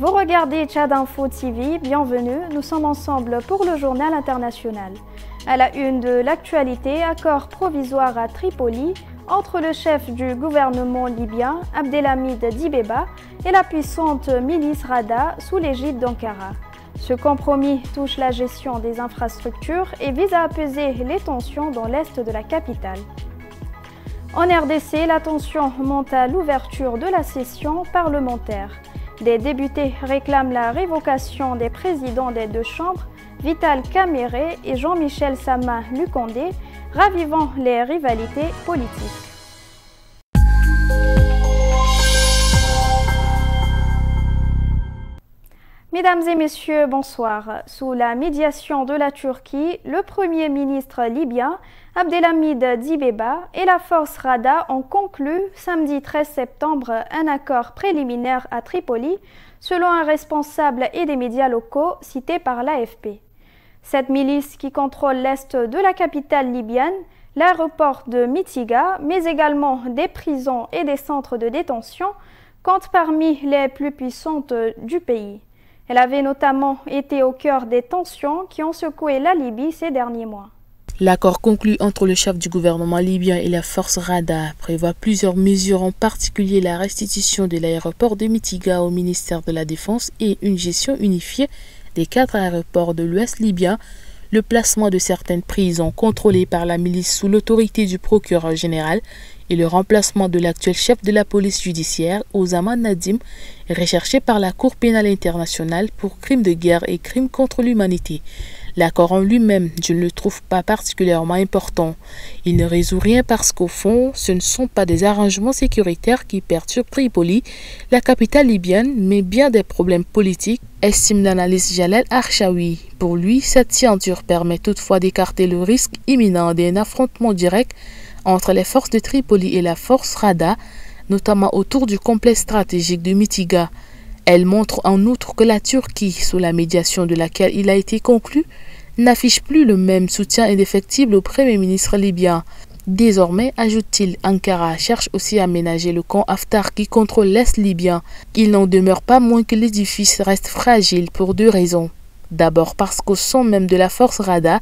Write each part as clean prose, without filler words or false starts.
Vous regardez Tchad Info TV, bienvenue, nous sommes ensemble pour le journal international. À la une de l'actualité, accord provisoire à Tripoli entre le chef du gouvernement libyen, Abdelhamid Dibeba, et la puissante milice Rada sous l'égide d'Ankara. Ce compromis touche la gestion des infrastructures et vise à apaiser les tensions dans l'est de la capitale. En RDC, la tension monte à l'ouverture de la session parlementaire. Des députés réclament la révocation des présidents des deux chambres, Vital Kamerhe et Jean-Michel Sama Lukonde, ravivant les rivalités politiques. Mesdames et messieurs, bonsoir. Sous la médiation de la Turquie, le Premier ministre libyen, Abdelhamid Dibeba, et la force Rada ont conclu samedi 13 septembre un accord préliminaire à Tripoli, selon un responsable et des médias locaux cités par l'AFP. Cette milice qui contrôle l'est de la capitale libyenne, l'aéroport de Mitiga, mais également des prisons et des centres de détention, compte parmi les plus puissantes du pays. Elle avait notamment été au cœur des tensions qui ont secoué la Libye ces derniers mois. L'accord conclu entre le chef du gouvernement libyen et la force Rada prévoit plusieurs mesures, en particulier la restitution de l'aéroport de Mitiga au ministère de la Défense et une gestion unifiée des 4 aéroports de l'ouest libyen, le placement de certaines prisons contrôlées par la milice sous l'autorité du procureur général et le remplacement de l'actuel chef de la police judiciaire, Osama Nadim, recherché par la Cour pénale internationale pour crimes de guerre et crimes contre l'humanité. L'accord en lui-même, je ne le trouve pas particulièrement important. Il ne résout rien parce qu'au fond, ce ne sont pas des arrangements sécuritaires qui perturbent Tripoli, la capitale libyenne, mais bien des problèmes politiques, estime l'analyste Jalal Archaoui. Pour lui, cette signature permet toutefois d'écarter le risque imminent d'un affrontement direct entre les forces de Tripoli et la force Rada, notamment autour du complexe stratégique de Mitiga. Elle montre en outre que la Turquie, sous la médiation de laquelle il a été conclu, n'affiche plus le même soutien indéfectible au Premier ministre libyen. Désormais, ajoute-t-il, Ankara cherche aussi à ménager le camp Haftar qui contrôle l'Est libyen. Il n'en demeure pas moins que l'édifice reste fragile pour 2 raisons. D'abord parce qu'au sein même de la force Rada,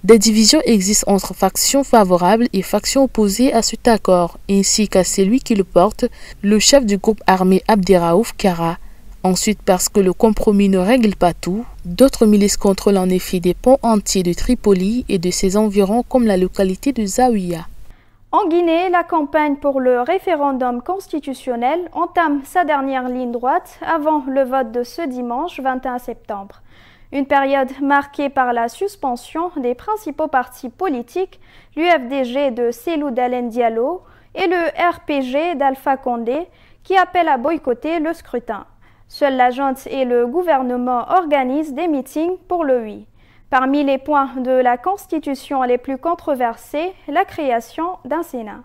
des divisions existent entre factions favorables et factions opposées à cet accord, ainsi qu'à celui qui le porte, le chef du groupe armé Abderraouf Kara. Ensuite, parce que le compromis ne règle pas tout, d'autres milices contrôlent en effet des ponts entiers de Tripoli et de ses environs comme la localité de Zawiya. En Guinée, la campagne pour le référendum constitutionnel entame sa dernière ligne droite avant le vote de ce dimanche 21 septembre. Une période marquée par la suspension des principaux partis politiques, l'UFDG de Cellou Dalein Diallo et le RPG d'Alpha Condé, qui appellent à boycotter le scrutin. Seule la junte et le gouvernement organisent des meetings pour le oui. Parmi les points de la Constitution les plus controversés, la création d'un Sénat.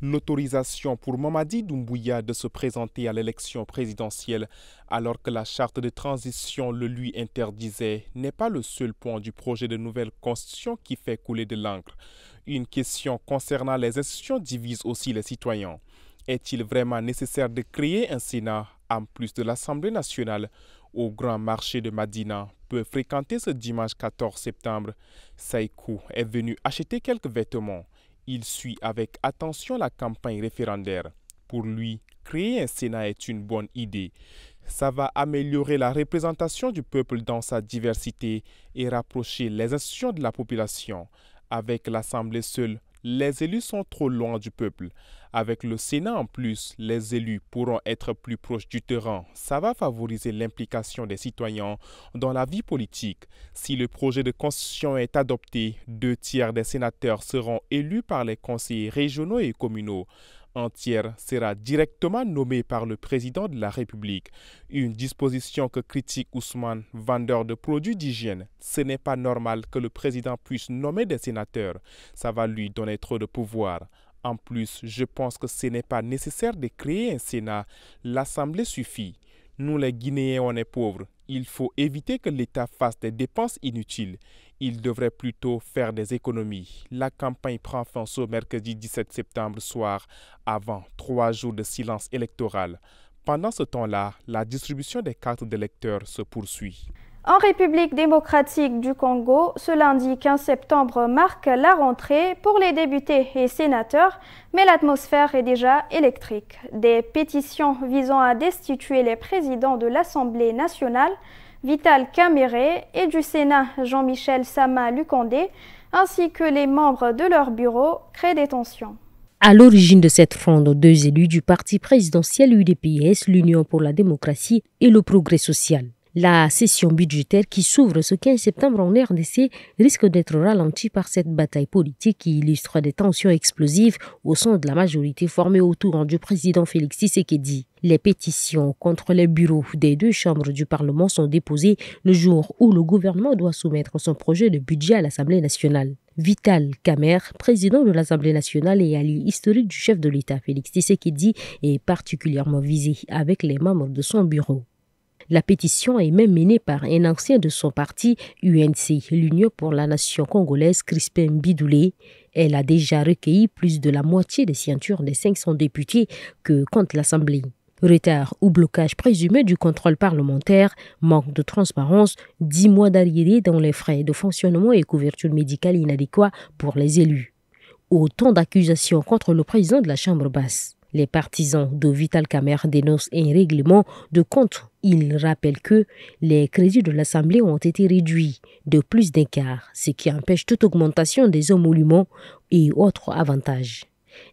L'autorisation pour Mamadi Doumbouya de se présenter à l'élection présidentielle alors que la charte de transition le lui interdisait n'est pas le seul point du projet de nouvelle constitution qui fait couler de l'encre. Une question concernant les institutions divise aussi les citoyens. Est-il vraiment nécessaire de créer un Sénat en plus de l'Assemblée nationale au grand marché de Madina peut fréquenter ce dimanche 14 septembre? Saïkou est venu acheter quelques vêtements. Il suit avec attention la campagne référendaire. Pour lui, créer un Sénat est une bonne idée. Ça va améliorer la représentation du peuple dans sa diversité et rapprocher les institutions de la population. Avec l'Assemblée seule, les élus sont trop loin du peuple. Avec le Sénat en plus, les élus pourront être plus proches du terrain. Ça va favoriser l'implication des citoyens dans la vie politique. Si le projet de constitution est adopté, 2 tiers des sénateurs seront élus par les conseillers régionaux et communaux. Un tiers sera directement nommé par le président de la République. Une disposition que critique Ousmane, vendeur de produits d'hygiène. Ce n'est pas normal que le président puisse nommer des sénateurs. Ça va lui donner trop de pouvoir. En plus, je pense que ce n'est pas nécessaire de créer un Sénat. L'Assemblée suffit. Nous les Guinéens, on est pauvres. Il faut éviter que l'État fasse des dépenses inutiles. Il devrait plutôt faire des économies. La campagne prend fin ce mercredi 17 septembre soir, avant 3 jours de silence électoral. Pendant ce temps-là, la distribution des cartes d'électeurs se poursuit. En République démocratique du Congo, ce lundi 15 septembre marque la rentrée pour les députés et sénateurs, mais l'atmosphère est déjà électrique. Des pétitions visant à destituer les présidents de l'Assemblée nationale, Vital Kamerhe, et du Sénat, Jean-Michel Sama Lukonde, ainsi que les membres de leur bureau, créent des tensions. À l'origine de cette fronde, deux élus du parti présidentiel UDPS, l'Union pour la démocratie et le progrès social. La session budgétaire qui s'ouvre ce 15 septembre en RDC risque d'être ralentie par cette bataille politique qui illustre des tensions explosives au sein de la majorité formée autour du président Félix Tshisekedi. Les pétitions contre les bureaux des deux chambres du Parlement sont déposées le jour où le gouvernement doit soumettre son projet de budget à l'Assemblée nationale. Vital Kamerhe, président de l'Assemblée nationale et allié historique du chef de l'État Félix Tshisekedi, est particulièrement visé avec les membres de son bureau. La pétition est même menée par un ancien de son parti, UNC, l'Union pour la nation congolaise, Crispin Bidoulé. Elle a déjà recueilli plus de la moitié des signatures des 500 députés que compte l'Assemblée. Retard ou blocage présumé du contrôle parlementaire, manque de transparence, 10 mois d'arriérés dans les frais de fonctionnement et couverture médicale inadéquats pour les élus. Autant d'accusations contre le président de la Chambre basse. Les partisans de Vital Kamerhe dénoncent un règlement de compte. Ils rappellent que les crédits de l'Assemblée ont été réduits de plus d'un quart, ce qui empêche toute augmentation des émoluments et autres avantages.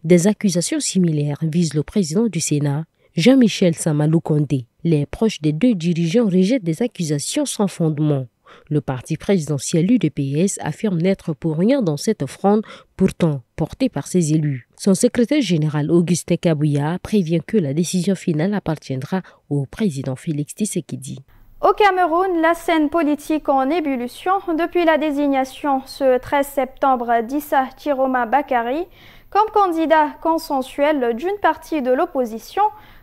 Des accusations similaires visent le président du Sénat, Jean-Michel Sama Lukonde. Les proches des deux dirigeants rejettent des accusations sans fondement. Le parti présidentiel UDPS affirme n'être pour rien dans cette fronde, pourtant portée par ses élus. Son secrétaire général Augustin Kabouya prévient que la décision finale appartiendra au président Félix Tshisekedi. Au Cameroun, la scène politique en ébullition depuis la désignation ce 13 septembre d'Issa Chiroma Bakary comme candidat consensuel d'une partie de l'opposition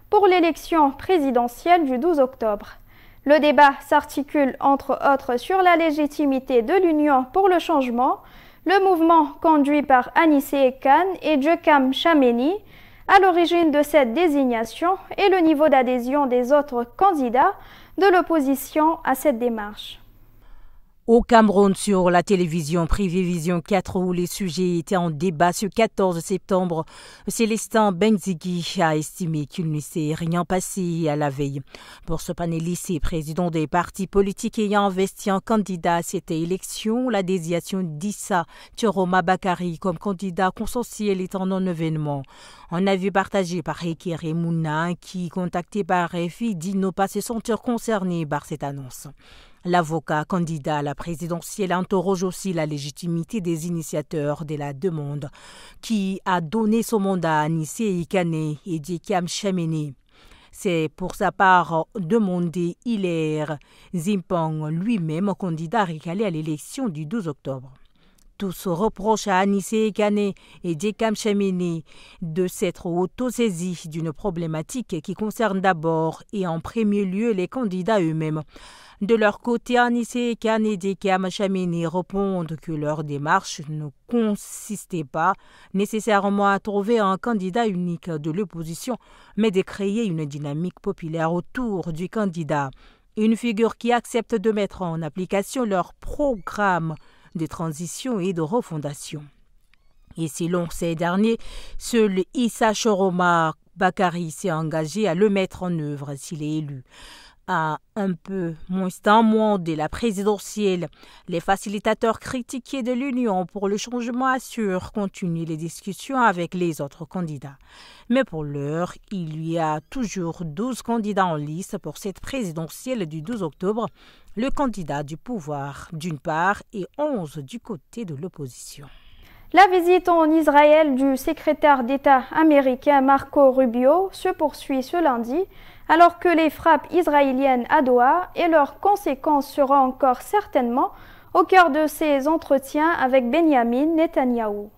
pour l'élection présidentielle du 12 octobre. Le débat s'articule entre autres sur la légitimité de l'Union pour le changement, le mouvement conduit par Anissé Ekan et Djekam Chameni, à l'origine de cette désignation, et le niveau d'adhésion des autres candidats de l'opposition à cette démarche. Au Cameroun, sur la télévision privée Vision 4, où les sujets étaient en débat ce 14 septembre, Célestin Benzigui a estimé qu'il ne s'est rien passé à la veille. Pour ce panéliste et président des partis politiques ayant investi un candidat à cette élection, la désignation d'Issa Chiroma Bakary comme candidat consensuel est un non-événement. Un avis partagé par Ekere Mouna, qui, contacté par RFI, dit ne pas se sentir concerné par cette annonce. L'avocat candidat à la présidentielle interroge aussi la légitimité des initiateurs de la demande, qui a donné son mandat à Anissé Ikane et Djekam Chameni. C'est pour sa part demandé Hilaire Zimpang, lui-même candidat recalé à l'élection du 12 octobre. Tous reprochent à Anissé Ikane et Djekam Chameni de s'être autosaisis d'une problématique qui concerne d'abord et en premier lieu les candidats eux-mêmes. De leur côté, Anissé Ikane et Djekam Chameni répondent que leur démarche ne consistait pas nécessairement à trouver un candidat unique de l'opposition, mais de créer une dynamique populaire autour du candidat. Une figure qui accepte de mettre en application leur programme de transition et de refondation. Et selon ces derniers, seul Issa Chiroma Bakary s'est engagé à le mettre en œuvre s'il est élu. À un peu moins d'un mois de la présidentielle, les facilitateurs critiqués de l'Union pour le changement assurent continuer les discussions avec les autres candidats. Mais pour l'heure, il y a toujours 12 candidats en lice pour cette présidentielle du 12 octobre, le candidat du pouvoir d'une part et 11 du côté de l'opposition. La visite en Israël du secrétaire d'État américain Marco Rubio se poursuit ce lundi, alors que les frappes israéliennes à Doha et leurs conséquences seront encore certainement au cœur de ces entretiens avec Benjamin Netanyahou.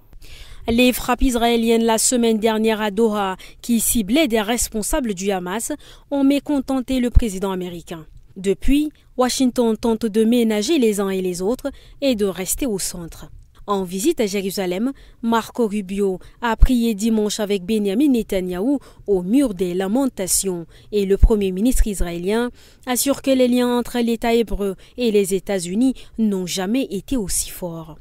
Les frappes israéliennes la semaine dernière à Doha, qui ciblaient des responsables du Hamas, ont mécontenté le président américain. Depuis, Washington tente de ménager les uns et les autres et de rester au centre. En visite à Jérusalem, Marco Rubio a prié dimanche avec Benjamin Netanyahou au mur des lamentations et le Premier ministre israélien assure que les liens entre l'État hébreu et les États-Unis n'ont jamais été aussi forts.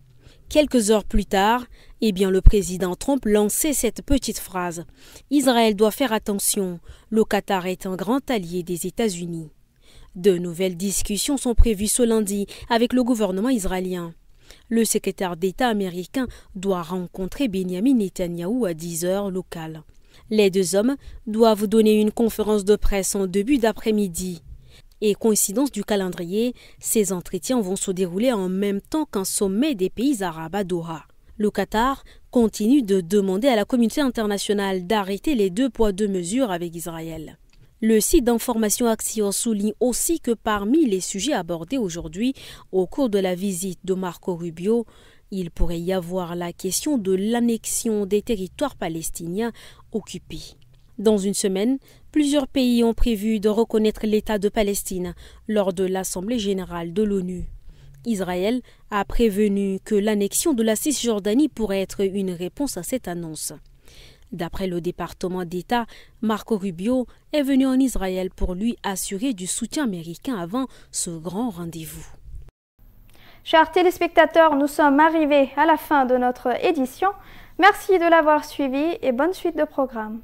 Quelques heures plus tard, le président Trump lançait cette petite phrase « Israël doit faire attention, le Qatar est un grand allié des États-Unis ». De nouvelles discussions sont prévues ce lundi avec le gouvernement israélien. Le secrétaire d'État américain doit rencontrer Benjamin Netanyahou à 10h locales. Les deux hommes doivent donner une conférence de presse en début d'après-midi. Et coïncidence du calendrier, ces entretiens vont se dérouler en même temps qu'un sommet des pays arabes à Doha. Le Qatar continue de demander à la communauté internationale d'arrêter les 2 poids 2 mesures avec Israël. Le site d'information Axios souligne aussi que parmi les sujets abordés aujourd'hui au cours de la visite de Marco Rubio, il pourrait y avoir la question de l'annexion des territoires palestiniens occupés. Dans une semaine, plusieurs pays ont prévu de reconnaître l'État de Palestine lors de l'Assemblée générale de l'ONU. Israël a prévenu que l'annexion de la Cisjordanie pourrait être une réponse à cette annonce. D'après le département d'État, Marco Rubio est venu en Israël pour lui assurer du soutien américain avant ce grand rendez-vous. Chers téléspectateurs, nous sommes arrivés à la fin de notre édition. Merci de l'avoir suivi et bonne suite de programme.